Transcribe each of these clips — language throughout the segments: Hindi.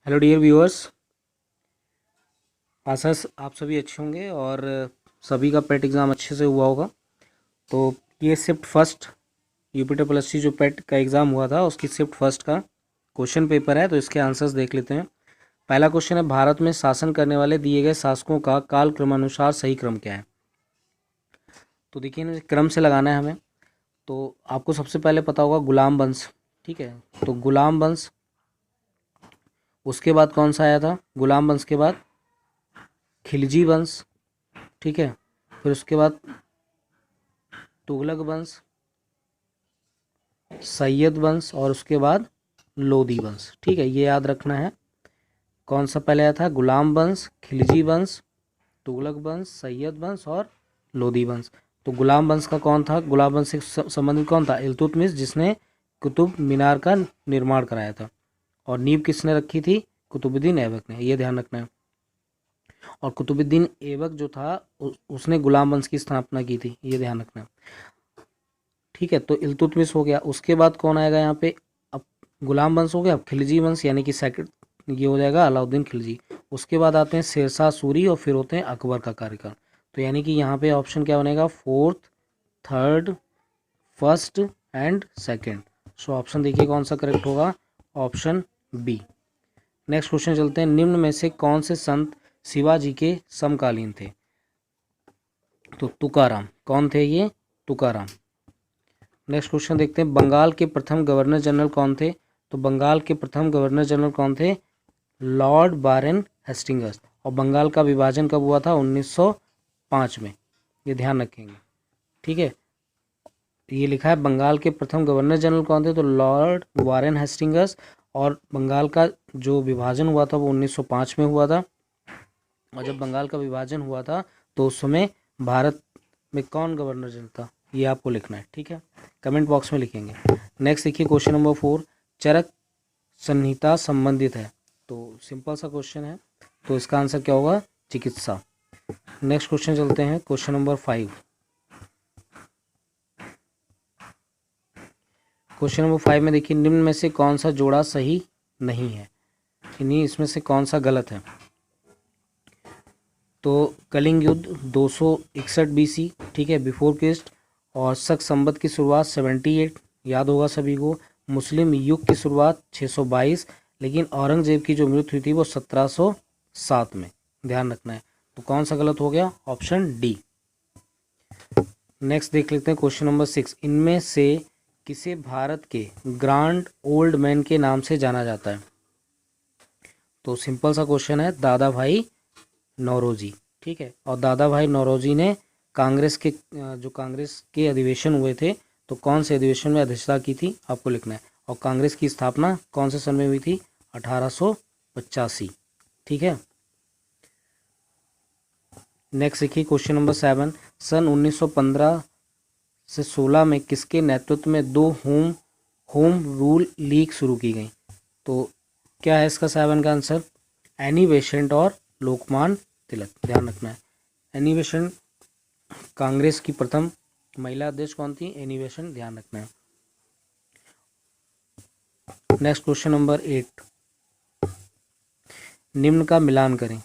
हेलो डियर व्यूअर्स, आशा आप सभी अच्छे होंगे और सभी का पेट एग्ज़ाम अच्छे से हुआ होगा। तो ये शिफ्ट फर्स्ट UPSSC जो पेट का एग्ज़ाम हुआ था उसकी शिफ्ट फर्स्ट का क्वेश्चन पेपर है। तो इसके आंसर्स देख लेते हैं। पहला क्वेश्चन है, भारत में शासन करने वाले दिए गए शासकों का काल क्रमानुसार सही क्रम क्या है। तो देखिए इन्हें क्रम से लगाना है हमें। तो आपको सबसे पहले पता होगा गुलाम वंश, ठीक है। तो गुलाम वंश, उसके बाद कौन सा आया था, गुलाम वंश के बाद खिलजी वंश, ठीक है। फिर उसके बाद तुगलक वंश, सैयद वंश और उसके बाद लोदी वंश, ठीक है। ये याद रखना है कौन सा पहले आया था, गुलाम वंश, खिलजी वंश, तुगलक वंश, सैयद वंश और लोदी वंश। तो गुलाम वंश का कौन था, गुलाम वंश से संबंधित कौन था, इल्तुतमिश, जिसने कुतुब मीनार का निर्माण कराया था। और नींव किसने रखी थी, कुतुबुद्दीन ऐबक ने, ये ध्यान रखना है। और कुतुबुद्दीन ऐबक जो था उसने गुलाम वंश की स्थापना की थी, ये ध्यान रखना है, ठीक है। तो इल्तुतमिश हो गया। उसके बाद कौन आएगा यहाँ पे, अब गुलाम वंश हो गया, अब खिलजी वंश यानी कि सेकंड ये हो जाएगा अलाउद्दीन खिलजी। उसके बाद आते हैं शेरशाह सूरी और फिर होते हैं अकबर का कार्यकाल। तो यानी कि यहाँ पे ऑप्शन क्या बनेगा, fourth, third, first and second. So option देखिए कौन सा करेक्ट होगा, ऑप्शन बी। नेक्स्ट क्वेश्चन चलते हैं, निम्न में से कौन से संत शिवाजी के समकालीन थे। तो तुकाराम, कौन थे ये, तुकाराम। नेक्स्ट क्वेश्चन देखते हैं, बंगाल के प्रथम गवर्नर जनरल कौन थे। तो बंगाल के प्रथम गवर्नर जनरल कौन थे, लॉर्ड वारेन हेस्टिंग्स। और बंगाल का विभाजन कब हुआ था, 1905 में, ये ध्यान रखेंगे, ठीक है। ये लिखा है बंगाल के प्रथम गवर्नर जनरल कौन थे, तो लॉर्ड वारेन हेस्टिंग्स। और बंगाल का जो विभाजन हुआ था वो 1905 में हुआ था। और जब बंगाल का विभाजन हुआ था तो उस समय भारत में कौन गवर्नर जनरल था, ये आपको लिखना है, ठीक है। कमेंट बॉक्स में लिखेंगे। नेक्स्ट देखिए क्वेश्चन नंबर 4, चरक संहिता संबंधित है। तो सिंपल सा क्वेश्चन है, तो इसका आंसर क्या होगा, चिकित्सा। नेक्स्ट क्वेश्चन चलते हैं, क्वेश्चन नंबर 5। क्वेश्चन नंबर 5 में देखिए, निम्न में से कौन सा जोड़ा सही नहीं है, यानी इसमें से कौन सा गलत है। तो कलिंग युद्ध 261 BC, ठीक है, बिफोर क्रिस्ट। और शक संवत की शुरुआत 78, याद होगा सभी को। मुस्लिम युग की शुरुआत 622, लेकिन औरंगजेब की जो मृत्यु हुई थी वो 1707 में, ध्यान रखना है। तो कौन सा गलत हो गया, ऑप्शन डी। नेक्स्ट देख लेते हैं क्वेश्चन नंबर 6, इनमें से किसे भारत के ग्रांड ओल्ड मैन के नाम से जाना जाता है। तो सिंपल सा क्वेश्चन है, दादा भाई नौरोजी, ठीक है। और दादा भाई नौरोजी ने कांग्रेस के जो कांग्रेस के अधिवेशन हुए थे, तो कौन से अधिवेशन में अध्यक्षता की थी, आपको लिखना है। और कांग्रेस की स्थापना कौन से सन में हुई थी, 1885, ठीक है। नेक्स्ट देखिए क्वेश्चन नंबर 7, सन 1915 से 16 में किसके नेतृत्व में दो होम रूल लीग शुरू की गई। तो क्या है इसका 7 का आंसर, एनी बेसेंट और लोकमान तिलक, ध्यान रखना है। एनी बेसेंट, कांग्रेस की प्रथम महिला अध्यक्ष कौन थी, एनी बेसेंट, ध्यान रखना है। नेक्स्ट क्वेश्चन नंबर 8, निम्न का मिलान करें।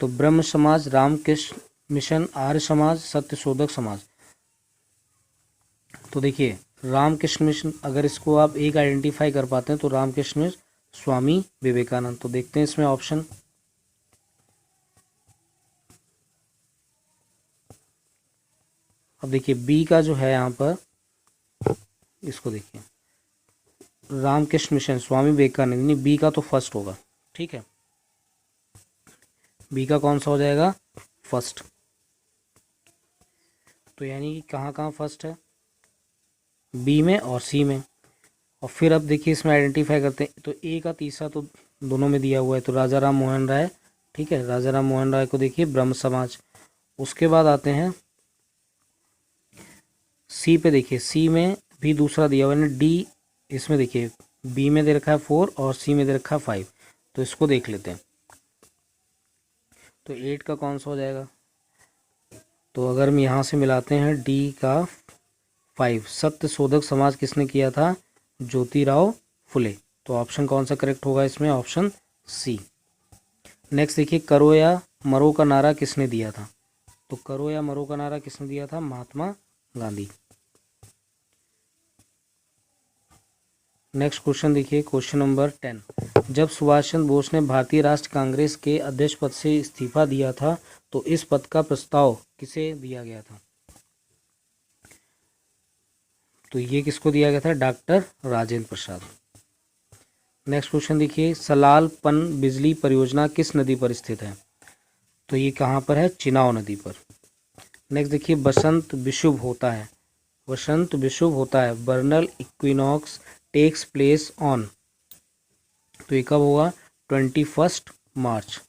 तो ब्रह्म समाज, रामकृष्ण मिशन, आर्य समाज, सत्यशोधक समाज। तो देखिए रामकृष्ण मिशन, अगर इसको आप एक आइडेंटिफाई कर पाते हैं तो रामकृष्ण मिशन, स्वामी विवेकानंद। तो देखते हैं इसमें ऑप्शन, अब देखिए बी का जो है यहाँ पर, इसको देखिए रामकृष्ण मिशन, स्वामी विवेकानंद, नहीं बी का तो फर्स्ट होगा, ठीक है। बी का कौन सा हो जाएगा, फर्स्ट। तो यानी कि कहाँ कहाँ फर्स्ट है, बी में और सी में। और फिर अब देखिए इसमें आइडेंटिफाई करते हैं, तो ए का तीसरा तो दोनों में दिया हुआ है, तो राजा राम मोहन राय, ठीक है। राजा राम मोहन राय को देखिए ब्रह्म समाज। उसके बाद आते हैं सी पे, देखिए सी में भी दूसरा दिया हुआ है, डी। इसमें देखिए बी में दे रखा है 4 और सी में दे रखा है 5, तो इसको देख लेते हैं। तो 8 का कौन सा हो जाएगा, तो अगर हम यहाँ से मिलाते हैं डी का 5, सत्यशोधक समाज किसने किया था, ज्योतिराव फुले। तो ऑप्शन कौन सा करेक्ट होगा इसमें, ऑप्शन सी। नेक्स्ट देखिए, करो या मरो का नारा किसने दिया था? तो करो या मरो का नारा किसने दिया था? महात्मा गांधी। नेक्स्ट क्वेश्चन देखिए, क्वेश्चन नंबर 10। जब सुभाष चंद्र बोस ने भारतीय राष्ट्रीय कांग्रेस के अध्यक्ष पद से इस्तीफा दिया था तो इस पद का प्रस्ताव किसे दिया गया था? तो ये किसको दिया गया था? Doctor Rajendra Prasad. Next question देखिए, सलाल पन बिजली परियोजना किस नदी पर स्थित है? तो ये कहाँ पर है? चिनाव नदी पर। नेक्स्ट देखिए, बसंत विषुव होता है, वसंत विषुव होता है, vernal equinox takes place on, तो ये कब होगा? 21 मार्च।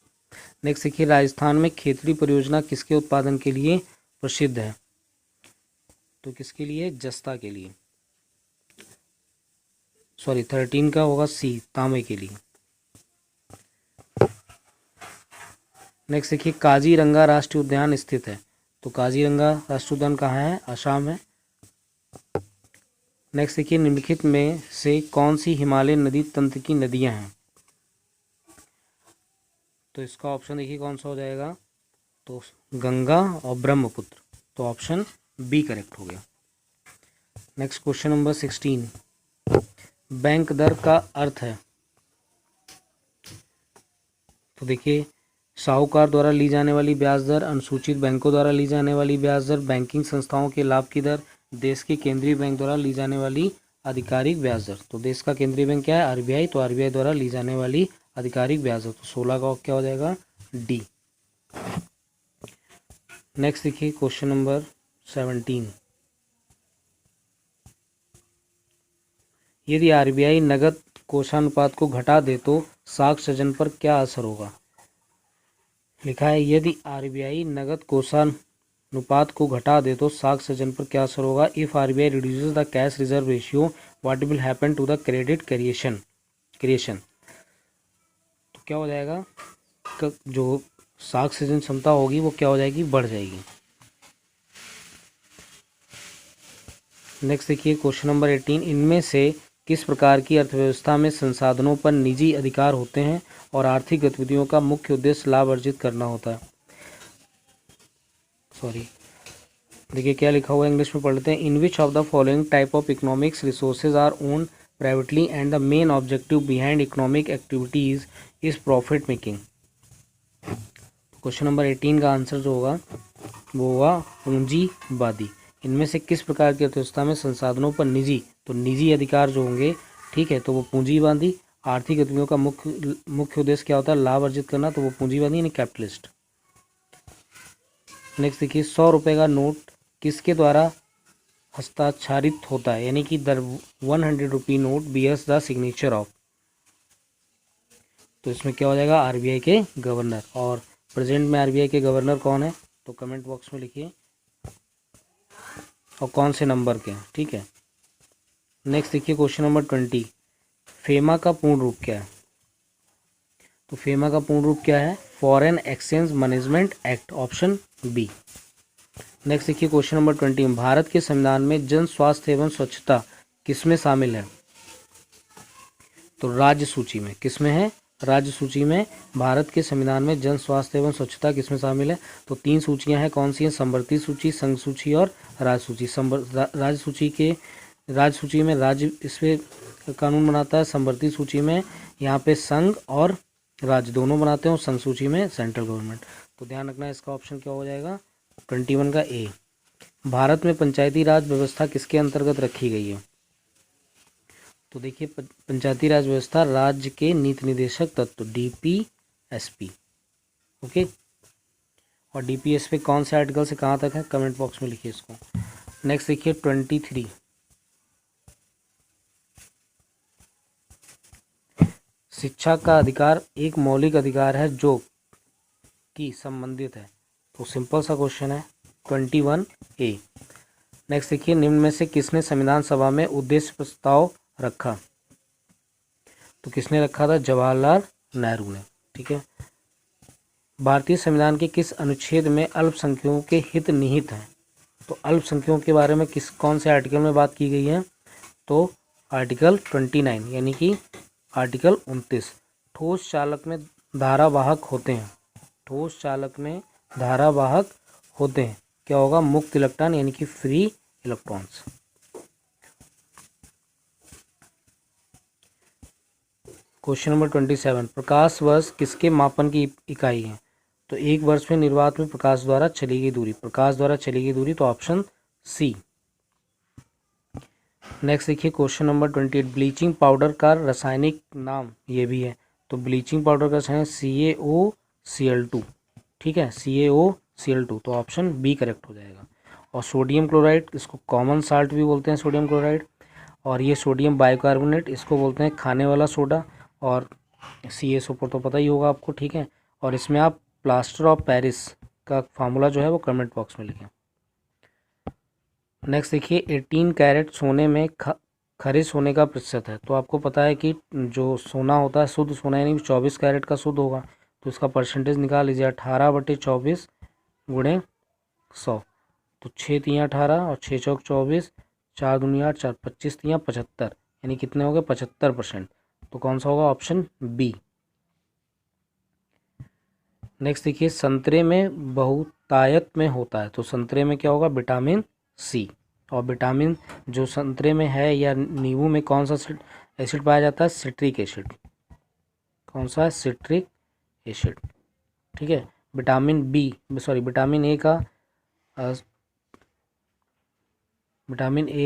नेक्स्ट देखिए, राजस्थान में खेतड़ी परियोजना किसके उत्पादन के लिए प्रसिद्ध है? तो किसके लिए? जस्ता के लिए। सॉरी, 13 का होगा सी, तांबे के लिए। नेक्स्ट देखिए, काजीरंगा राष्ट्रीय उद्यान स्थित है, तो काजीरंगा राष्ट्रीय उद्यान कहाँ है? असम है। नेक्स्ट देखिए, निम्नलिखित में से कौन सी हिमालयन नदी तंत्र की नदियां हैं? तो इसका ऑप्शन देखिए कौन सा हो जाएगा? तो गंगा और ब्रह्मपुत्र, तो ऑप्शन बी करेक्ट हो गया। Next question number 16। बैंक दर का अर्थ है? तो देखिए, साहूकार द्वारा ली जाने वाली ब्याज दर, अनुसूचित बैंकों द्वारा ली जाने वाली ब्याज दर, बैंकिंग संस्थाओं के लाभ की दर, देश के केंद्रीय बैंक द्वारा ली जाने वाली आधिकारिक ब्याज दर। तो देश का केंद्रीय बैंक क्या है? आरबीआई, तो आरबीआई द्वारा ली जाने वाली आधिकारिक ब्याज दर, तो 16 का क्या हो जाएगा? डी। नेक्स्ट देखिए, क्वेश्चन नंबर 17। यदि आरबीआई नगद कोषानुपात को घटा दे तो साख सृजन पर क्या असर होगा? लिखा है, यदि आरबीआई नगद कोषानुपात को घटा दे तो साख सृजन पर क्या असर होगा? If RBI reduces the cash reserve ratio what will happen to the credit creation? तो क्या हो जाएगा? जो साख सृजन क्षमता होगी वो क्या हो जाएगी? बढ़ जाएगी। नेक्स्ट देखिए, क्वेश्चन नंबर 18। इनमें से किस प्रकार की अर्थव्यवस्था में संसाधनों पर निजी अधिकार होते हैं और आर्थिक गतिविधियों का मुख्य उद्देश्य लाभ अर्जित करना होता है? सॉरी, देखिए क्या लिखा हुआ है, इंग्लिश में पढ़ लेते हैं। In which of the following type of economics resources are owned privately and the main objective behind economic activities is profit making? Question number 18 का आंसर जो होगा वो होगा पूंजीवादी। इनमें से किस प्रकार की अर्थव्यवस्था में संसाधनों पर निजी, तो निजी अधिकार जो होंगे, ठीक है, तो वो पूंजीवादी। आर्थिक गतिविधियों का मुख्य उद्देश्य क्या होता है? लाभ अर्जित करना, तो वो पूंजीवादी यानी कैपिटलिस्ट। नेक्स्ट देखिए, 100 रुपये का नोट किसके द्वारा हस्ताक्षरित होता है? यानी कि the 100 rupee note bears the signature of, तो इसमें क्या हो जाएगा? आरबीआई के गवर्नर। और प्रेजेंट में आरबीआई के गवर्नर कौन है? तो कमेंट बॉक्स में लिखिए और कौन से नंबर के हैं, ठीक है। नेक्स्ट देखिए, क्वेश्चन नंबर 20। फेमा का पूर्ण रूप क्या है? तो फेमा का पूर्ण रूप क्या है? Foreign exchange management act, option B. Next देखिए, क्वेश्चन नंबर 20। भारत के संविधान में जन स्वास्थ्य एवं स्वच्छता किसमें शामिल है? तो राज्य सूची में। किसमें है? राज्य सूची में। भारत के संविधान में जन स्वास्थ्य एवं स्वच्छता किसमें शामिल है? तो 3 सूचियां हैं, कौन सी हैं? संवर्ती सूची, संघ सूची और राज्य सूची। राज्य सूची में राज्य इसमें कानून बनाता है, संवर्ती सूची में यहाँ पे संघ और राज्य दोनों बनाते हैं, और संघ सूची में सेंट्रल गवर्नमेंट। तो ध्यान रखना, इसका ऑप्शन क्या हो जाएगा? 21 का ए। भारत में पंचायती राज व्यवस्था किसके अंतर्गत रखी गई है? तो देखिए, पंचायती राज व्यवस्था राज्य के नीति निदेशक तत्व डीपीएसपी, ओके। और डीपीएसपी कौन से आर्टिकल से कहाँ तक है? कमेंट बॉक्स में लिखिए इसको। नेक्स्ट देखिए, 23। शिक्षा का अधिकार एक मौलिक अधिकार है जो कि संबंधित है, तो सिंपल सा क्वेश्चन है 21 ए। नेक्स्ट देखिए, निम्न में से किसने संविधान सभा में उद्देश्य प्रस्ताव रखा? तो किसने रखा था? जवाहरलाल नेहरू ने, ठीक है। भारतीय संविधान के किस अनुच्छेद में अल्पसंख्यकों के हित निहित हैं? तो अल्पसंख्यकों के बारे में कौन से आर्टिकल में बात की गई है? तो आर्टिकल 29 यानी कि आर्टिकल 29। ठोस चालक में धारावाहक होते हैं, ठोस चालक में धारावाहक होते हैं, क्या होगा, मुक्त इलेक्ट्रॉन यानी कि फ्री इलेक्ट्रॉन्स। क्वेश्चन नंबर 27, प्रकाश वर्ष किसके मापन की इकाई है? तो एक वर्ष में निर्वात में प्रकाश द्वारा चली गई दूरी, प्रकाश द्वारा चली गई दूरी, तो ऑप्शन सी। नेक्स्ट देखिए क्वेश्चन नंबर 28, ब्लीचिंग पाउडर का रासायनिक नाम ये भी है, तो ब्लीचिंग पाउडर का रसायन CaOCl2, ठीक है, CaOCl2, तो ऑप्शन बी करेक्ट हो जाएगा। और सोडियम क्लोराइड, इसको कॉमन साल्ट भी बोलते हैं सोडियम क्लोराइड, और ये सोडियम बाइकार्बोनेट, इसको बोलते हैं खाने वाला सोडा, और CaSO4 तो पता ही होगा आपको, ठीक है। और इसमें आप प्लास्टर ऑफ पेरिस का फार्मूला जो है वो कमेंट बॉक्स में लिखें। नेक्स्ट देखिए 18 कैरेट सोने में खरे सोने का प्रतिशत है, तो आपको पता है कि जो सोना होता है शुद्ध सोना यानी 24 कैरेट का शुद्ध होगा, तो इसका परसेंटेज निकाल लीजिए 18/24 गुणे 100, तो 6 तियाँ 18 और 6 चौक 24, 4 दूनी 8, 4 25 तियाँ 75, यानी कितने हो गए 75%, तो कौन सा होगा, ऑप्शन बी। नेक्स्ट देखिए संतरे में बहुतायत में होता है, तो संतरे में क्या होगा, विटामिन सी, और विटामिन जो संतरे में है या नींबू में कौन सा एसिड पाया जाता है, सिट्रिक एसिड, कौन सा है, सिट्रिक एसिड, ठीक है। Vitamin B sorry vitamin A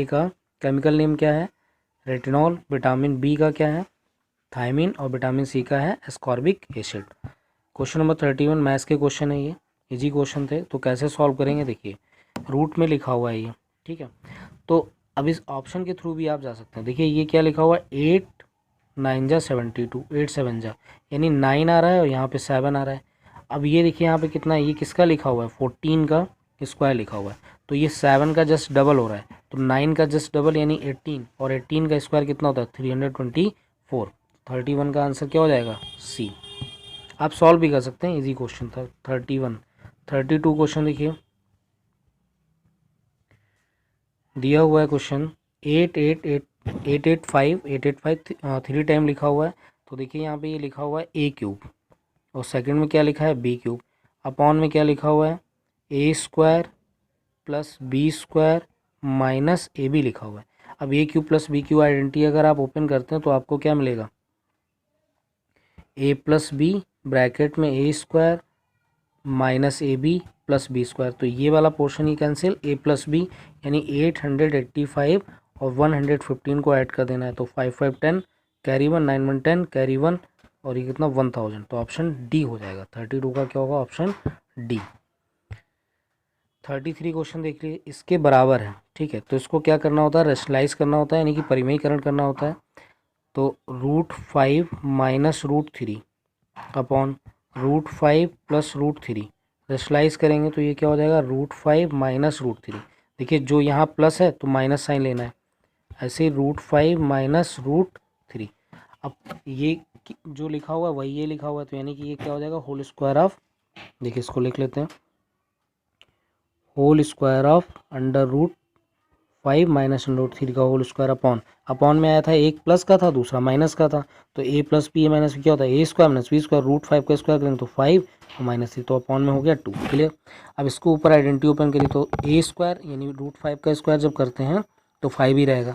का केमिकल नेम क्या है, रेटिनॉल, विटामिन बी का क्या है, थायमिन, और विटामिन सी का है ascorbic acid. Question number 31 maths के क्वेश्चन है, ये इजी क्वेश्चन थे, तो कैसे सॉल्व करेंगे, देखिए रूट में लिखा हुआ है ये, ठीक है। तो अब इस ऑप्शन के थ्रू भी आप जा सकते हैं, देखिए ये क्या लिखा हुआ है, 8 9 जा 72, 8 7 जा, यानी 9 आ रहा है और यहाँ पे 7 आ रहा है। अब ये देखिए यहाँ पे कितना है, ये किसका लिखा हुआ है, 14 का स्क्वायर लिखा हुआ है, तो ये 7 का जस्ट डबल हो रहा है, तो 9 का जस्ट डबल यानी 18, और 18 का स्क्वायर कितना होता है, 324, 31 का आंसर क्या हो जाएगा, सी। आप सॉल्व भी कर सकते हैं, इजी क्वेश्चन था 31। 32 क्वेश्चन देखिए, दिया हुआ है क्वेश्चन 885 3 टाइम लिखा हुआ है, तो देखिए यहाँ पे ये लिखा हुआ है a क्यूब, और सेकंड में क्या लिखा है, b क्यूब, अपॉन में क्या लिखा हुआ है, a square plus b square minus ab लिखा हुआ है। अब a cube plus b cube identity अगर आप ओपन करते हैं तो आपको क्या मिलेगा, a प्लस बी ब्रैकेट में a square minus A B plus B square, तो ये वाला पोर्शन ही कैंसिल, a प्लस बी यानी 885 और 115 को ऐड कर देना है, तो 5 5 10 कैरी 1 9 1 10 कैरी 1, और ये कितना 1000, तो ऑप्शन डी हो जाएगा। 32 का क्या होगा, ऑप्शन डी। 33 क्वेश्चन देख लीजिए, इसके बराबर है, ठीक है, तो इसको क्या करना होता है, रेशनलाइज करना होता है, यानी कि परिमेयीकरण करना होता है, तो √5 माइनस √3 अपॉन √5 प्लस √3, रेशनलाइज करेंगे तो ये क्या हो जाएगा, √5 माइनस √3, देखिए जो यहाँ प्लस है तो माइनस साइन लेना है, ऐसे √5 माइनस √3, अब ये जो लिखा हुआ है वही ये लिखा हुआ है, तो यानी कि ये क्या हो जाएगा, होल स्क्वायर ऑफ, देखिए इसको लिख लेते हैं, होल स्क्वायर ऑफ √5 माइनस √3 का होल स्क्वायर अपॉन में आया था, एक प्लस का था दूसरा माइनस का था, तो a प्लस बी माइनस क्या होता है, a square minus B square, √5 का स्क्वायर करेंगे तो 5 और माइनस 3, तो अपॉन में हो गया 2, क्लियर। अब इसको ऊपर आइडेंटिटी ओपन करिए, तो a स्क्वायर यानी √5 का स्क्वायर जब करते हैं तो 5 ही रहेगा,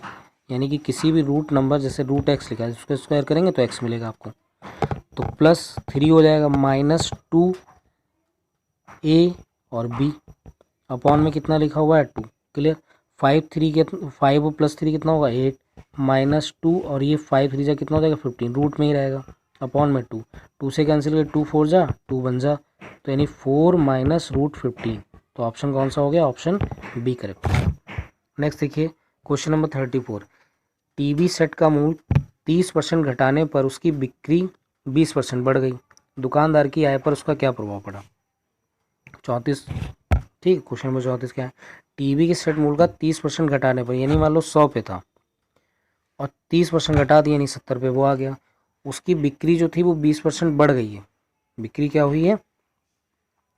यानी कि किसी भी रूट नंबर जैसे √x लिखा है उसको स्क्वायर करेंगे तो x मिलेगा आपको, तो प्लस 3 हो जाएगा माइनस 2a और b, अपॉन में कितना लिखा हुआ है 2, क्लियर। 5 और प्लस 3 कितना होगा 8 माइनस 2, और ये 5 3 जा कितना हो जाएगा 15, रूट में ही रहेगा, अपॉन में 2 से कैंसिल कर 2 4 जा 2 बन जा, तो यानी 4 माइनस √15, तो ऑप्शन कौन सा हो गया, ऑप्शन बी करेक्ट। नेक्स्ट देखिए क्वेश्चन नंबर 34, टीवी सेट का मूल्य 30% घटाने पर उसकी बिक्री 20% बढ़ गई, दुकानदार की आय पर उसका क्या प्रभाव पड़ा। 34, ठीक, क्वेश्चन नंबर 34 क्या है, टीवी के सेट मूल्य का 30% घटाने पर, यानी मान लो 100 पे था और 30% घटा दिया यानी 70 पे वो आ गया, उसकी बिक्री जो थी वो 20% बढ़ गई है, बिक्री क्या हुई है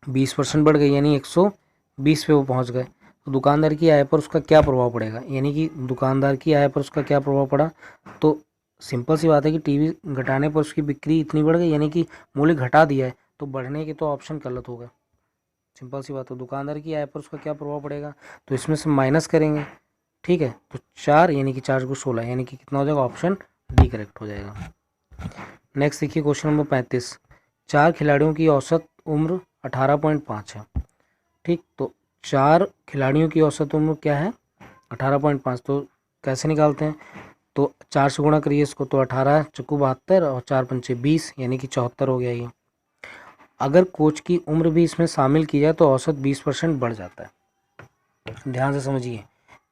20% बढ़ गई, यानी 120 पे वो पहुंच गए, तो दुकानदार की आय पर उसका क्या प्रभाव पड़ेगा, यानी कि दुकानदार की आय पर उसका क्या प्रभाव पड़ा, तो सिंपल सी बात है कि टीवी घटाने पर उसकी बिक्री इतनी बढ़ गई, यानी कि मूल्य घटा दिया है, तो बढ़ने की तो ऑप्शन गलत होगा। सिंपल सी बात है, दुकानदार की आय पर उसका क्या प्रभाव पड़ेगा, तो इसमें से माइनस करेंगे। ठीक है, तो 4 यानी कि 4 को 16 यानी कि कितना हो जाएगा, ऑप्शन डी करेक्ट हो जाएगा। नेक्स्ट देखिए क्वेश्चन नंबर 35। 4 खिलाड़ियों की औसत उम्र 18.5 है। ठीक, तो 4 खिलाड़ियों की औसत उम्र क्या है, 18.5। तो कैसे निकालते हैं, तो 4 से गुणा करिए इसको, तो 18 चक्कू 72 और 4 पंचे 20 यानी कि 74 हो गया ये। अगर कोच की उम्र भी इसमें शामिल की जाए तो औसत 20% बढ़ जाता है। ध्यान से समझिए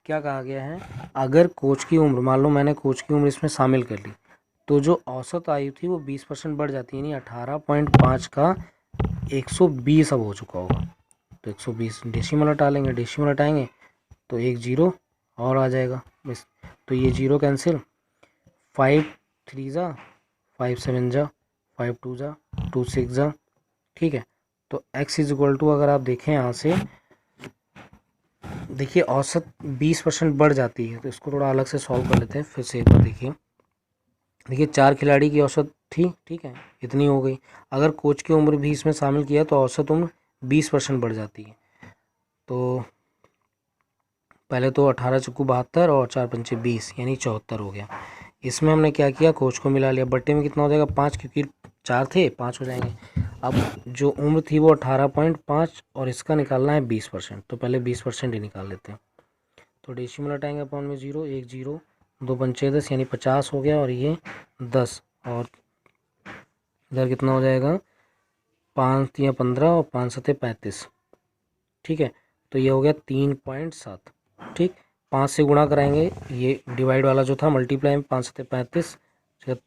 क्या कहा गया है, अगर कोच की उम्र, मान लो मैंने कोच की उम्र इसमें शामिल कर ली, तो जो औसत आयु थी वो 20% बढ़ जाती है, यानी 18.5 का 120 अब हो चुका होगा। तो 120 डेसिमल हटा लेंगे, डेसिमल हटाएंगे तो एक जीरो और आ जाएगा बस। तो ये जीरो कैंसिल, 5 3 जा 5 7 जा 5 2 जा 2 6 जा। ठीक है, तो x इज इक्वल टू, अगर आप देखें यहाँ से, देखिए औसत 20% बढ़ जाती है, तो इसको थोड़ा अलग से सॉल्व कर लेते हैं फिर से एक बार। देखिए 4 खिलाड़ी की औसत थी, ठीक है, इतनी हो गई। अगर कोच की उम्र भी इसमें शामिल किया तो औसत उम्र 20% बढ़ जाती है। तो पहले तो 18 चक्कू 72 और 4 पंचे 20 यानी 74 हो गया। इसमें हमने क्या किया, कोच को मिला लिया, बट्टे में कितना हो जाएगा 5, क्योंकि 4 थे 5 हो जाएंगे। अब जो उम्र थी वो 18.5 और इसका निकालना है 20%, तो पहले 20% ही निकाल लेते हैं। तो डेसिमल हटाएंगे अपॉन में 0, 1 0 2 पंचे 10 यानी 50 हो गया, और ये 10, और इधर कितना हो जाएगा 5 3 15 और 5 7 35। ठीक है, तो ये हो गया 3.7। ठीक, 5 से गुणा कराएंगे, ये डिवाइड वाला जो था मल्टीप्लाई में, 5 7 35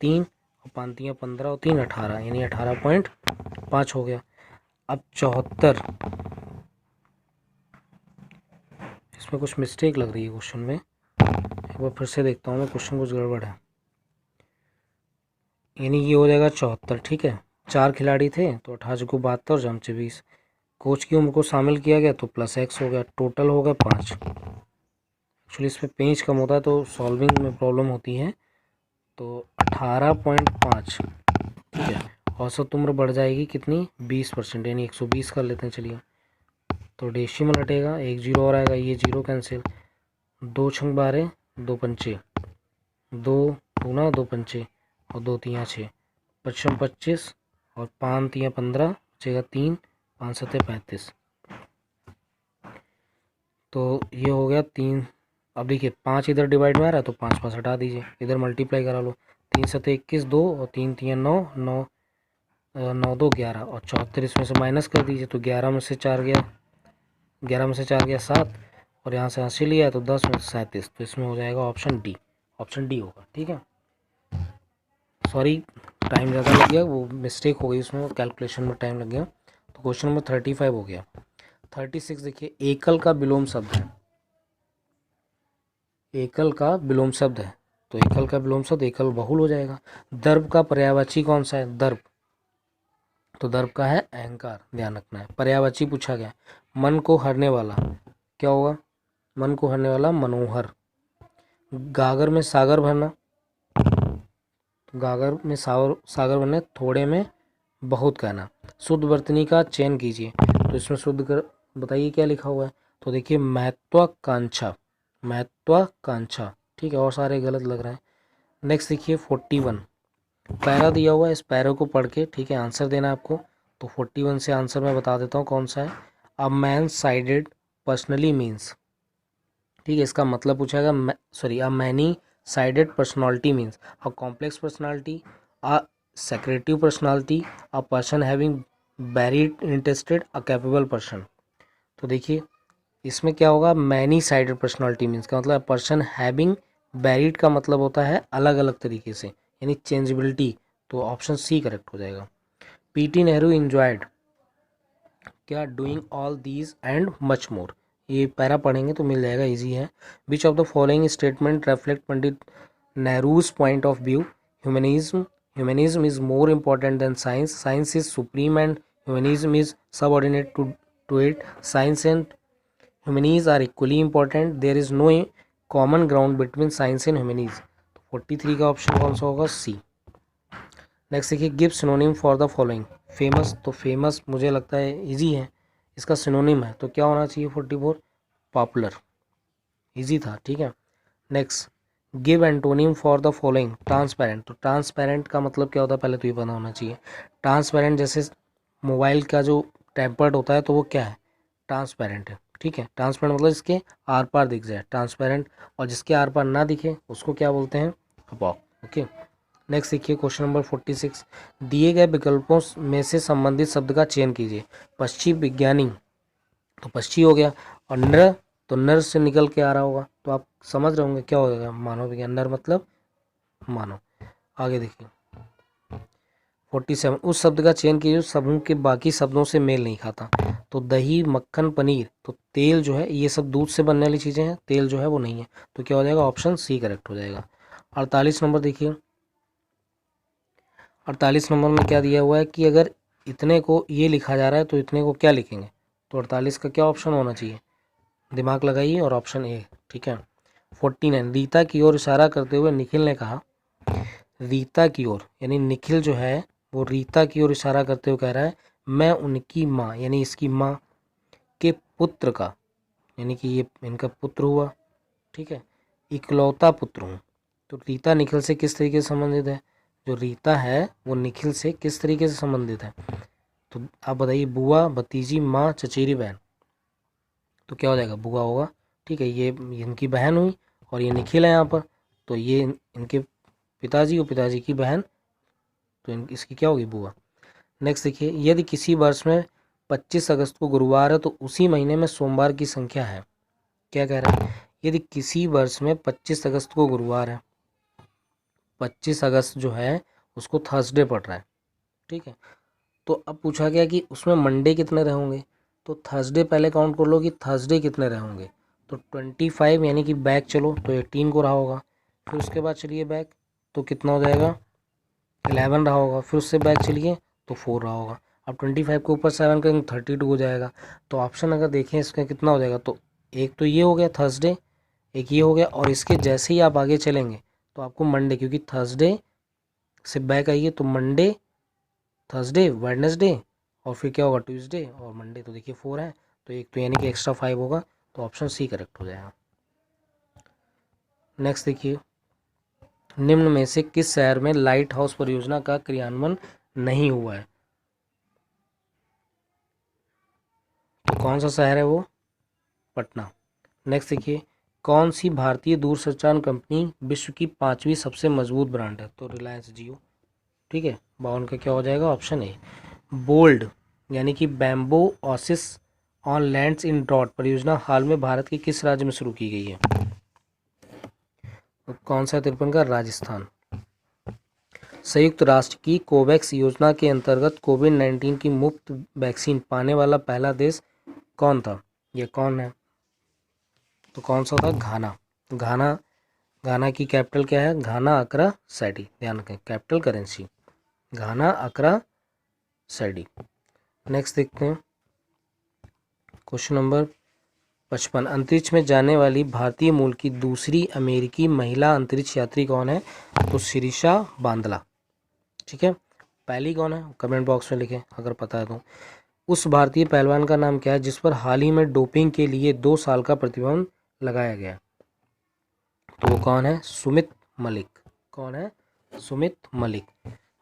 3 और 5 3 15 और 3 18 यानी 18.5 हो गया। अब 74, इसमें कुछ मिस्टेक लग रही है क्वेश्चन में, एक बार फिर से देखता हूँ मैं, क्वेश्चन कुछ गड़बड़ है, यानी ये हो जाएगा 74। ठीक है, 4 खिलाड़ी थे तो 18 को 72 और जमचे 20, कोच की उम्र को शामिल किया गया तो प्लस x हो गया, टोटल हो गया 5। एक्चुअली इसमें पेज कम होता है तो सॉल्विंग में प्रॉब्लम होती है। तो 18.5, ठीक है, औसत उम्र बढ़ जाएगी कितनी 20%, यानी 120 कर लेते हैं चलिए। तो डेसिमल हटेगा, 1 जीरो और आएगा, ये जीरो कैंसिल, 2 छंग 12 2 पंचे 2 दूना 2 पंचे और 2 तियाँ 6 55 25 और 5 तियाँ 15 बचेगा 3 5 7 35। तो ये हो गया 3। अब देखिए 5 इधर डिवाइड में आ रहा है तो 5 5 हटा दीजिए, इधर मल्टीप्लाई करा लो, 3 7 21 2 और 3 3 9 9 9 2 11 और 74 इसमें से माइनस कर दीजिए, तो 11 में से 4 गया, 11 में से 4 गया 7 और यहाँ से 80 लिया तो 10 में से 37, तो इसमें हो जाएगा ऑप्शन डी, ऑप्शन डी होगा। ठीक है, सॉरी टाइम ज़्यादा लग गया, वो मिस्टेक हो गई उसमें, कैलकुलेशन में टाइम लग गया। तो क्वेश्चन नंबर 35 हो गया। 36 देखिए, एकल का विलोम शब्द है, एकल का विलोम शब्द है, तो एकल का विलोम शब्द एकल बहुल हो जाएगा। दर्प का पर्यायवाची कौन सा है, दर्प, तो दर्प का है अहंकार, ध्यान रखना है। पर्यायवाची पूछा गया, मन को हरने वाला क्या होगा, मन को हरने वाला मनोहर। गागर में सागर भरना, गागर में सागर भरना, थोड़े में बहुत कहना। शुद्ध वर्तनी का चयन कीजिए, तो इसमें शुद्ध कर बताइए क्या लिखा हुआ है, तो देखिए महत्वाकांक्षा, महत्वाकांक्षा। ठीक है, और सारे गलत लग रहे हैं। नेक्स्ट देखिए 41, पैरा दिया हुआ है, इस पैरा को पढ़ के ठीक है आंसर देना है आपको। तो 41 से आंसर मैं बता देता हूँ कौन सा है। A man sided personally means, ठीक है, इसका मतलब पूछाएगा, sorry, a many sided personality means a complex personality, a secretive personality, a person having very interested, a capable person. तो देखिए इसमें क्या होगा, मैनी साइडेड पर्सनालिटी मीन्स का मतलब पर्सन हैविंग वेरिड का मतलब होता है अलग अलग तरीके से, यानी चेंजेबिलिटी, तो ऑप्शन सी करेक्ट हो जाएगा। पीटी नेहरू इंजॉयड क्या, doing all these and much more, ये पैरा पढ़ेंगे तो मिल जाएगा, इजी है। Which of the following statement reflect Pandit Nehru's point of view, humanism is more important than science, science is supreme and humanism is subordinate to it, science and humanities are equally important, there is no common ground between science and humanities। 43 का ऑप्शन कौन सा होगा? सी। नेक्स्ट देखिए, give synonym for the following. Famous, तो फेमस मुझे लगता है इजी है, इसका सिनोनिम है तो क्या होना चाहिए? 44 पॉपुलर, इजी था, ठीक है। Next, give antonym for the following. Transparent, तो ट्रांसपेरेंट का मतलब क्या होता है पहले तो ये पता होना चाहिए। ट्रांसपेरेंट जैसे मोबाइल का जो टेम्पर्ड होता है तो वो क्या है? ट्रांसपेरेंट है, ठीक है। ट्रांसपेरेंट मतलब इसके आर पार दिख जाए, ट्रांसपेरेंट। और जिसके आर पार ना दिखे उसको क्या बोलते हैं? अपोक, ओके। नेक्स्ट देखिए क्वेश्चन नंबर 46, दिए गए विकल्पों में से संबंधित शब्द का चयन कीजिए। पक्षी विज्ञानी, तो पक्षी हो गया। और नर, तो नर से निकल के आ रहा होगा, तो आप समझ रहे होंगे क्या होगा? मानव विज्ञान, नर मतलब मानव। आगे देखिए 47, उस शब्द का चयन कीजिए जो समूह के बाकी शब्दों से मेल नहीं खाता। तो दही, मक्खन, पनीर, तो तेल जो है ये सब दूध से बनने वाली चीज़ें हैं, तेल जो है वो नहीं है, तो क्या हो जाएगा? ऑप्शन सी करेक्ट हो जाएगा। 48 नंबर देखिए, 48 नंबर में क्या दिया हुआ है कि अगर इतने को ये लिखा जा रहा है तो इतने को क्या लिखेंगे? तो 48 का क्या ऑप्शन होना चाहिए? दिमाग लगाइए और ऑप्शन ए, ठीक है। 49, रीता की ओर इशारा करते हुए निखिल ने कहा। रीता की ओर यानी निखिल जो है वो रीता की ओर इशारा करते हुए कह रहा है, मैं उनकी माँ यानी इसकी माँ के पुत्र का, यानी कि ये इनका पुत्र हुआ, ठीक है, इकलौता पुत्र हूँ। तो रीता निखिल से किस तरीके से संबंधित है? जो रीता है वो निखिल से किस तरीके से संबंधित है? तो आप बताइए, बुआ, भतीजी, माँ, चचेरी बहन, तो क्या हो जाएगा? बुआ होगा, ठीक है। ये इनकी बहन हुई और ये निखिल है यहाँ पर, तो ये इनके पिताजी और पिताजी की बहन, तो इसकी क्या होगी? बुआ। नेक्स्ट देखिए, यदि किसी वर्ष में 25 अगस्त को गुरुवार है तो उसी महीने में सोमवार की संख्या है। क्या कह रहा है? यदि किसी वर्ष में 25 अगस्त को गुरुवार है, 25 अगस्त जो है उसको थर्सडे पड़ रहा है, ठीक है। तो अब पूछा गया कि उसमें मंडे कितने रहे होंगे, तो थर्सडे पहले काउंट कर लो कि थर्सडे कितने रहे होंगे। तो 25 यानी कि बैक चलो तो 18 को रहा होगा, फिर उसके बाद चलिए बैक तो कितना हो जाएगा? 11 रहा होगा, फिर उससे बैक चलिए तो 4 रहा होगा। अब 25 के ऊपर 7 करेंगे 32 हो जाएगा। तो ऑप्शन अगर देखें इसका कितना हो जाएगा, तो एक तो ये हो गया थर्सडे, एक ये हो गया, और इसके जैसे ही आप आगे चलेंगे तो आपको मंडे, क्योंकि थर्सडे से बैक आइए तो मंडे, थर्सडे, वेडनेसडे, और फिर क्या होगा? ट्यूसडे और मंडे, तो देखिए 4 है, तो एक तो यानी कि एक्स्ट्रा 5 होगा, तो ऑप्शन सी करेक्ट हो जाएगा। नेक्स्ट देखिए, निम्न में से किस शहर में लाइट हाउस परियोजना का क्रियान्वयन नहीं हुआ है? तो कौन सा शहर है वो? पटना। नेक्स्ट देखिए, कौन सी भारतीय दूरसंचार कंपनी विश्व की 5वीं सबसे मजबूत ब्रांड है? तो रिलायंस जियो, ठीक है। 52 का क्या हो जाएगा? Option A. बोल्ड यानी कि bamboo oasis on lands in drought परियोजना हाल में भारत के किस राज्य में शुरू की गई है? तो कौन सा? 53 का राजस्थान। संयुक्त राष्ट्र की कोवैक्स योजना के अंतर्गत कोविड-19 की मुफ्त वैक्सीन पाने वाला पहला देश कौन था? ये कौन है? तो कौन सा था? घाना। घाना, घाना की कैपिटल क्या है? घाना अक्रा सैडी, ध्यान रखें, कैपिटल करेंसी घाना अक्रा सैडी। नेक्स्ट देखते हैं क्वेश्चन नंबर 55, अंतरिक्ष में जाने वाली भारतीय मूल की दूसरी अमेरिकी महिला अंतरिक्ष यात्री कौन है? तो शिरीषा बांदला, ठीक है। पहली कौन है? कमेंट बॉक्स में लिखें अगर पता है तो। उस भारतीय पहलवान का नाम क्या है जिस पर हाल ही में डोपिंग के लिए 2 साल का प्रतिबंध लगाया गया? तो वो कौन है? सुमित मलिक। कौन है? सुमित मलिक।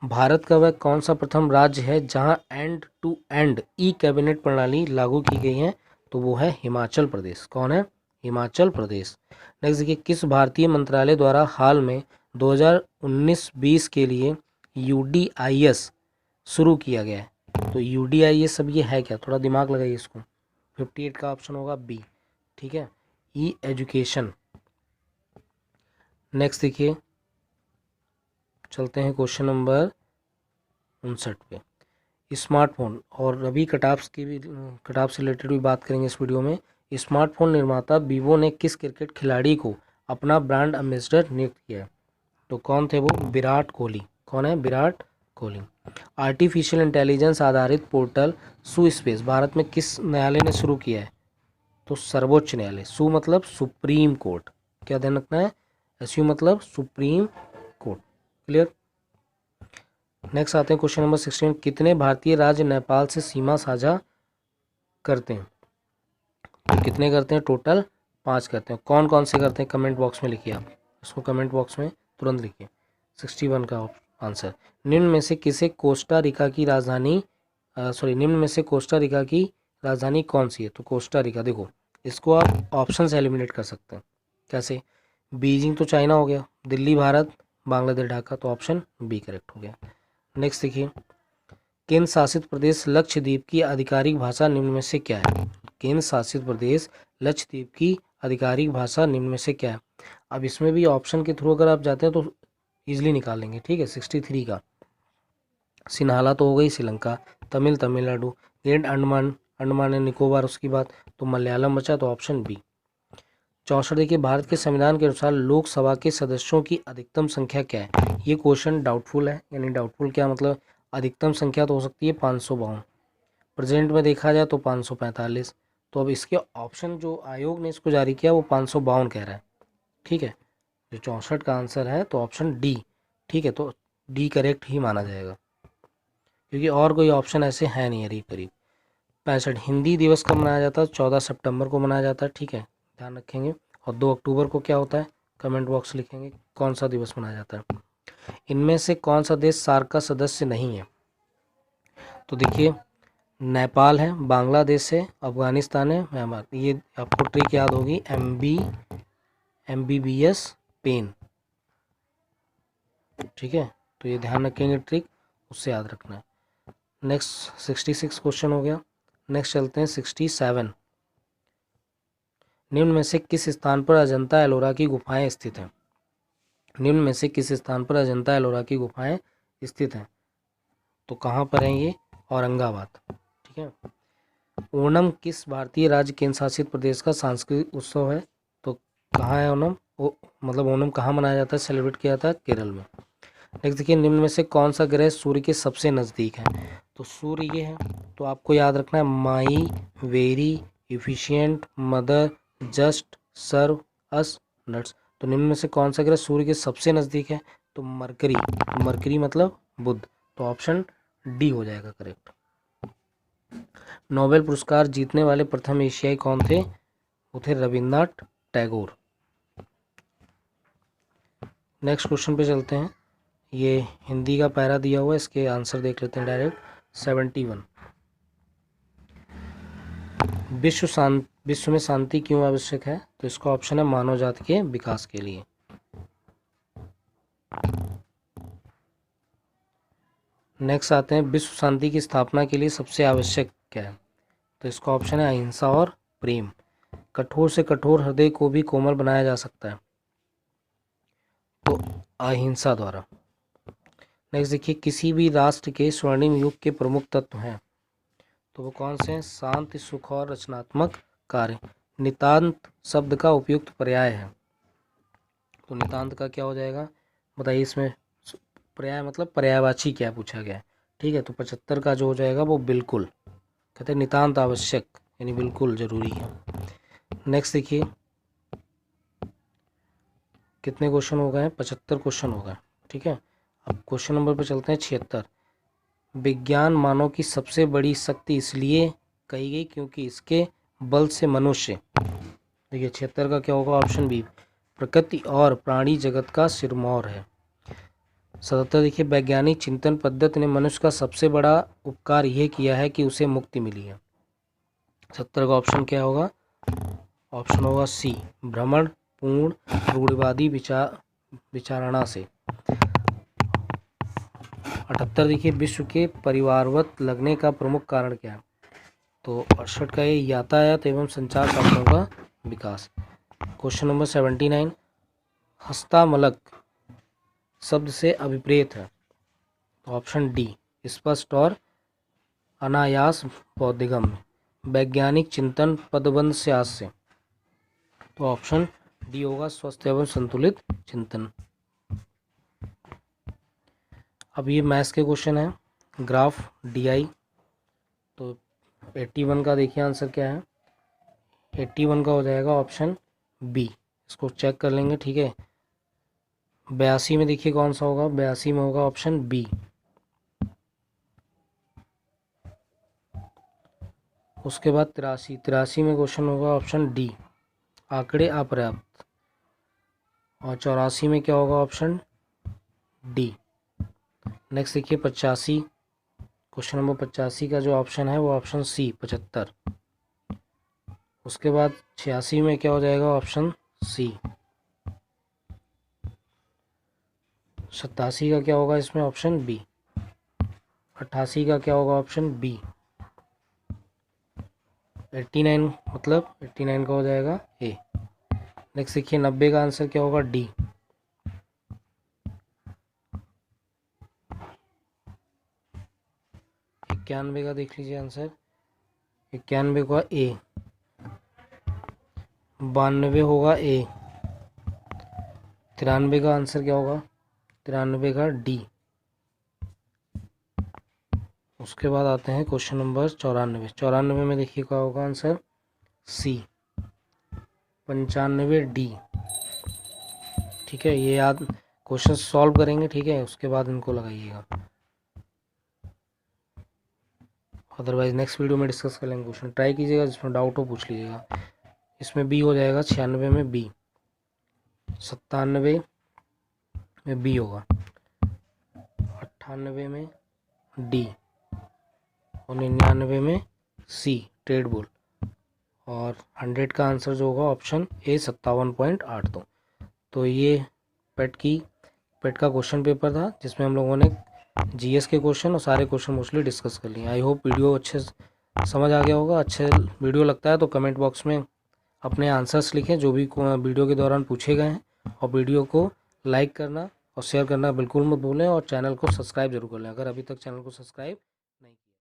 भारत का वह कौन सा प्रथम राज्य है जहां end to end e cabinet प्रणाली लागू की गई है? तो वो है हिमाचल प्रदेश। कौन है? हिमाचल प्रदेश। नेक्स्ट देखिए, किस भारतीय मंत्रालय द्वारा हाल में 2019-20 के लिए UDIS शुरू किया गया है? तो UDIS अब ये है क्या? थोड़ा दिमाग लगाइए इसको। 58 का ऑप्शन होगा बी, ठीक है, ई एजुकेशन। नेक्स्ट देखिए, चलते हैं क्वेश्चन नंबर 59 पे। स्मार्टफोन और रवि कटाप्स की भी, कटाप से रिलेटेड भी बात करेंगे इस वीडियो में। स्मार्टफोन निर्माता वीवो ने किस क्रिकेट खिलाड़ी को अपना ब्रांड एम्बेसडर नियुक्त किया है? तो कौन थे वो? विराट कोहली। कौन है? विराट कोहली। आर्टिफिशियल इंटेलिजेंस आधारित पोर्टल सू स्पेस भारत में किस न्यायालय ने शुरू किया है? तो सर्वोच्च न्यायालय। सू मतलब सुप्रीम कोर्ट, क्या ध्यान रखना है? एसयू मतलब सुप्रीम कोर्ट। क्लियर। नेक्स्ट आते हैं क्वेश्चन नंबर 16। कितने भारतीय राज्य नेपाल से सीमा साझा करते हैं? तो कितने करते हैं? टोटल 5 करते हैं। कौन कौन से करते हैं? कमेंट बॉक्स में लिखिए, आप इसको कमेंट बॉक्स में तुरंत लिखिए। 61 का आंसर। निम्न में से किसे कोस्टा रिका की राजधानी निम्न में से कोस्टा रिका की राजधानी कौन सी है? तो कोस्टा रिका, देखो इसको आप ऑप्शन से एलिमिनेट कर सकते हैं। कैसे? बीजिंग तो चाइना हो गया, दिल्ली भारत, बांग्लादेश ढाका, तो ऑप्शन बी करेक्ट हो गया। नेक्स्ट देखिए, केंद्र शासित प्रदेश लक्षद्वीप की आधिकारिक भाषा निम्न में से क्या है? केंद्र शासित प्रदेश लक्षद्वीप की आधिकारिक भाषा निम्न में से क्या है? अब इसमें भी ऑप्शन के थ्रू अगर आप जाते हैं तो इजीली निकाल लेंगे। ठीक है, 63 का सिन्हाला तो हो गई श्रीलंका, तमिल तमिलनाडु, ग्रेट अंडमान अंडमान एंड निकोबार, उसकी बात तो मलयालम बचा, तो ऑप्शन बी। 64 देखिए, भारत के संविधान के अनुसार लोकसभा के सदस्यों की अधिकतम संख्या क्या है? ये क्वेश्चन डाउटफुल है, यानी डाउटफुल क्या मतलब? अधिकतम संख्या तो हो सकती है 552, प्रेजेंट में देखा जाए तो 545, तो अब इसके ऑप्शन जो आयोग ने इसको जारी किया वो 552 कह रहा है। ठीक है, जो 64 का आंसर है तो ऑप्शन डी। ठीक है, तो डी करेक्ट ही माना जाएगा, क्योंकि और कोई ऑप्शन ऐसे है नहीं करीब करीब। 65 हिंदी दिवस कब मनाया जाता है? 14 सितंबर को मनाया जाता है। ठीक है, ध्यान रखेंगे। और 2 अक्टूबर को क्या होता है? कमेंट बॉक्स लिखेंगे कौन सा दिवस मनाया जाता है। इनमें से कौन सा देश सार्क का सदस्य नहीं है? तो देखिए, नेपाल है, बांग्लादेश है, अफगानिस्तान है, म्यांमार। ये आपको ट्रिक याद होगी, MBBS पेन। ठीक है, तो ये ध्यान रखेंगे ट्रिक, उससे याद रखना है। नेक्स्ट 66 क्वेश्चन हो गया। नेक्स्ट चलते हैं 67। निम्न में से किस स्थान पर अजंता एलोरा की गुफाएं स्थित हैं? निम्न में से किस स्थान पर अजंता एलोरा की गुफाएं स्थित हैं? तो कहाँ पर हैं ये? औरंगाबाद। ठीक है। ओणम किस भारतीय राज्य केंद्र शासित प्रदेश का सांस्कृतिक उत्सव है? तो कहाँ है ओणम? मतलब ओणम कहाँ मनाया जाता है, सेलिब्रेट किया जाता है? केरल में। नेक्स्ट देखिए, निम्न में से कौन सा ग्रह सूर्य के सबसे नज़दीक है? तो सूर्य ये है, तो आपको याद रखना है माई, वेरी, इफिशियंट, मदर, जस्ट, सर्व, अस, नट्स। तो निम्न में से कौन सा ग्रह सूर्य के सबसे नज़दीक है? तो मरकरी। मरकरी मतलब बुध, तो ऑप्शन डी हो जाएगा करेक्ट। नोबेल पुरस्कार जीतने वाले प्रथम एशियाई कौन थे? वो थे रविन्द्रनाथ टैगोर। नेक्स्ट क्वेश्चन पे चलते हैं। ये हिंदी का पैरा दिया हुआ है, इसके आंसर देख लेते हैं डायरेक्ट। 71 विश्व में शांति क्यों आवश्यक है? तो इसका ऑप्शन है मानव जाति के विकास के लिए। नेक्स्ट आते हैं, विश्व शांति की स्थापना के लिए सबसे आवश्यक क्या है? तो इसका ऑप्शन है अहिंसा और प्रेम। कठोर से कठोर हृदय को भी कोमल बनाया जा सकता है, तो अहिंसा द्वारा। नेक्स्ट देखिए, किसी भी राष्ट्र के स्वर्णिम युग के प्रमुख तत्व हैं, तो वो कौन से हैं? शांति, सुख और रचनात्मक कार्य। नितांत शब्द का उपयुक्त पर्याय है, तो नितांत का क्या हो जाएगा बताइए? इसमें पर्याय मतलब पर्यायवाची क्या पूछा गया है। ठीक है, तो 75 का जो हो जाएगा वो बिल्कुल, कहते हैं नितांत आवश्यक, यानी बिल्कुल जरूरी है। नेक्स्ट देखिए, कितने क्वेश्चन हो गए हैं? 75 क्वेश्चन हो गए। ठीक है, अब क्वेश्चन नंबर पे चलते हैं 76। विज्ञान मानव की सबसे बड़ी शक्ति इसलिए कही गई क्योंकि इसके बल से मनुष्य, देखिए 76 का क्या होगा? ऑप्शन बी, प्रकृति और प्राणी जगत का सिरमौर है। 77 देखिए, वैज्ञानिक चिंतन पद्धति ने मनुष्य का सबसे बड़ा उपकार यह किया है कि उसे मुक्ति मिली है। 70 का ऑप्शन क्या होगा? ऑप्शन होगा सी, भ्रमण पूर्ण रूढ़िवादी विचारणा से। 78 देखिए, विश्व के परिवारवत लगने का प्रमुख कारण क्या है? तो 68 का ये यातायात एवं संचार साधनों का विकास। क्वेश्चन नंबर 79, हस्तामलक शब्द से अभिप्रेत है, तो ऑप्शन डी, स्पष्ट और अनायास बोधगम्य। वैज्ञानिक चिंतन पदबंध से आज से, तो ऑप्शन डी होगा, स्वस्थ एवं संतुलित चिंतन। अब ये मैथ्स के क्वेश्चन है, ग्राफ DI। तो 81 का देखिए आंसर क्या है? 81 का हो जाएगा ऑप्शन बी, इसको चेक कर लेंगे। ठीक है, 82 में देखिए कौन सा होगा, 82 में होगा ऑप्शन बी। उसके बाद 83 में क्वेश्चन होगा ऑप्शन डी, आंकड़े अपर्याप्त। और 84 में क्या होगा, ऑप्शन डी। नेक्स्ट देखिए 85, क्वेश्चन नंबर 85 का जो ऑप्शन है वो ऑप्शन सी, 75। उसके बाद 86 में क्या हो जाएगा, ऑप्शन सी। 87 का क्या होगा इसमें, ऑप्शन बी। 88 का क्या होगा, ऑप्शन बी। 89 मतलब 89 का हो जाएगा ए। नेक्स्ट देखिए 90 का आंसर क्या होगा, डी। 91 का देख लीजिए आंसर, 91 का ए। 92 होगा ए। 93 का आंसर क्या होगा, 93 का डी। उसके बाद आते हैं क्वेश्चन नंबर 94। 94 में देखिए क्या होगा आंसर, सी। 95 डी। ठीक है, ये याद, क्वेश्चन सॉल्व करेंगे, ठीक है, उसके बाद इनको लगाइएगा, अदरवाइज नेक्स्ट वीडियो में डिस्कस कर लेंगे। क्वेश्चन ट्राई कीजिएगा, जिसमें डाउट हो पूछ लीजिएगा। इसमें बी हो जाएगा, 96 में बी। 97 में बी होगा। 98 में डी। और 99 में सी, ट्रेड बुल। और 100 का आंसर जो होगा ऑप्शन ए, 57.82। तो ये पेट का क्वेश्चन पेपर था, जिसमें हम लोगों ने जीएस के क्वेश्चन और सारे क्वेश्चन मोस्टली डिस्कस कर लिए। आई होप वीडियो अच्छे समझ आ गया होगा। अच्छे वीडियो लगता है तो कमेंट बॉक्स में अपने आंसर्स लिखें जो भी वीडियो के दौरान पूछे गए हैं। और वीडियो को लाइक करना और शेयर करना बिल्कुल मत भूलें। और चैनल को सब्सक्राइब जरूर कर लें अगर अभी तक चैनल को सब्सक्राइब